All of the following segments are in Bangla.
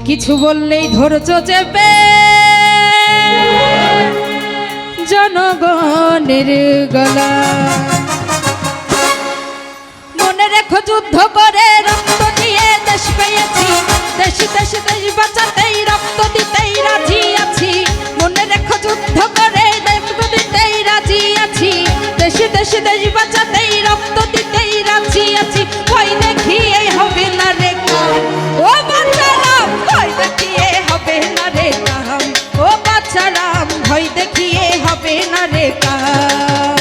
কিছু বললেই ধৈর্য চেপে জনগণের গলা। মনে রেখো যুদ্ধ করে রক্ত দিয়ে দেশ পেয়েছি, দেশ দেশ দেশ বাঁচাতেই রক্ত দিতেই রাজি আছি। মনে রেখো যুদ্ধ করে রক্ত দিতেই রাজি আছি, দেশ দেশ দেশ বাঁচাতেই রক্ত দিতেই রাজি আছি। ভয় দেখিয়ে হবে না রে কাম, ও বাচ্চারাম ভয় দেখিয়ে হবে না রে কাম, ও বাচ্চারাম ভয় দেখিয়ে হবে না রে কাম।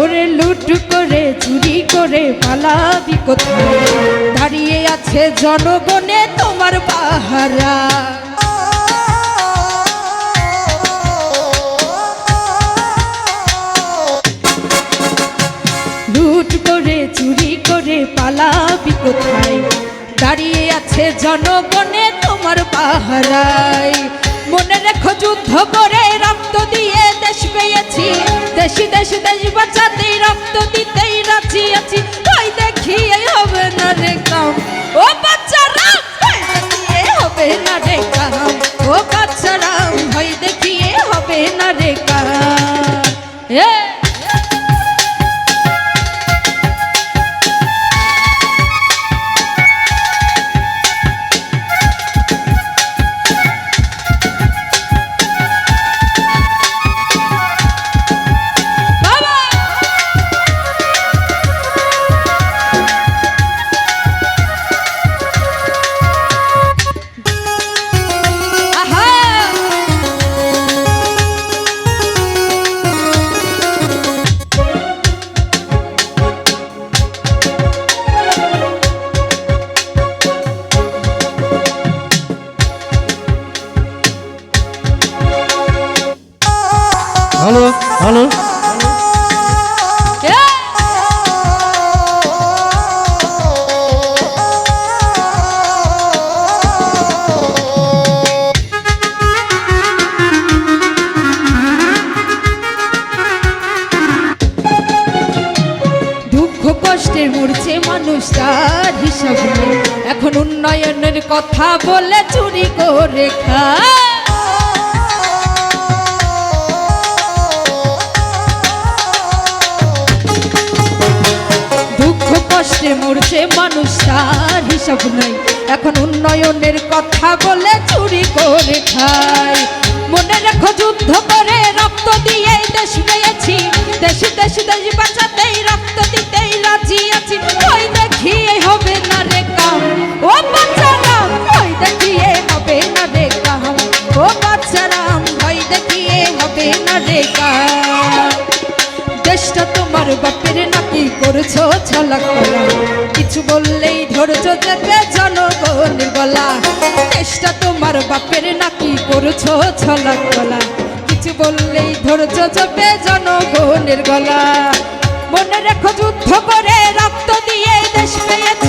ওরে লুট করে চুরি করে পালাবি কোথায়, দাঁড়িয়ে আছে জনগণে তোমার পাহারা। লুট করে চুরি করে পালাবি কোথায়, দাঁড়িয়ে আছে জনগণে তোমার পাহারায়। মনে রেখো যুদ্ধ করে রক্ত দিয়ে দেশ পেয়েছি, দেশ দেশ দেশ বাঁচাতেই রক্ত দিতেই রাজি আছি। ভয় দেখিয়ে হবে না রে কাম, ও বাচ্চারা ভয় দেখিয়ে হবে না রে কাম, ও বাচ্চারা ভয় দেখিয়ে হবে না রে কাম। হ্যালো হ্যালো দুঃখ কষ্টে মরছে মানুষ, তার হিসাব নেই। এখন উন্নয়নের কথা বলে চুরি করে খায়। কষ্টে মরছে মানুষ, তার হিসাব নাই। এখন উন্নয়নের কথা বলে চুরি করে খায়। মনে রেখো যুদ্ধ করে রক্ত দিয়ে দেশ পেয়েছি, দেশ দেশ দেশ বাঁচাতেই রক্ত দিতেই রাজি আছি। ভয় দেখিয়ে হবে না রে কাম, ও বাচ্চারাম ভয় দেখিয়ে হবে না রে কাম, ও বাচ্চারাম ভয় দেখিয়ে হবে না রে কাম। দেশটা তোমার বাপের নাকি করছো ছলা কলা, কিছু বললেই ধৈর্য চেপে জনগণের গলা। দেশটা তোমার বাপের নাকি করছো ছলা কলা, কিছু বললেই ধৈর্য চেপে জনগণের গলা। মনে রেখো যুদ্ধ করে রক্ত দিয়ে দেশ পেয়েছি,